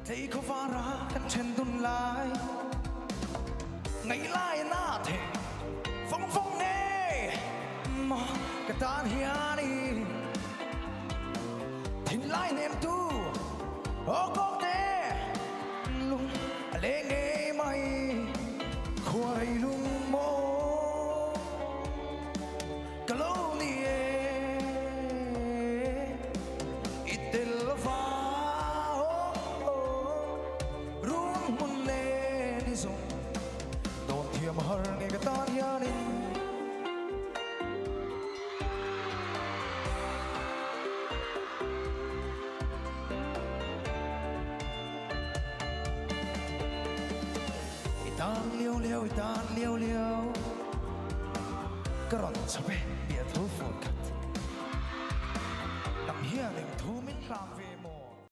thấy có vã ra khăn trên tuôn lại ngày lai na thể phong phong nghe mà cái tan hiền đi thìn lại niềm tu ô có thể lung lên nghe mày khoai lung mô cả lâu ni itel va rung mun ne ni zong don thiam har nghe cái tan hiền đi tan liêu liêu cái rọn sập bể bịa thấu phun cắt nằm hiền đình thu mình làm về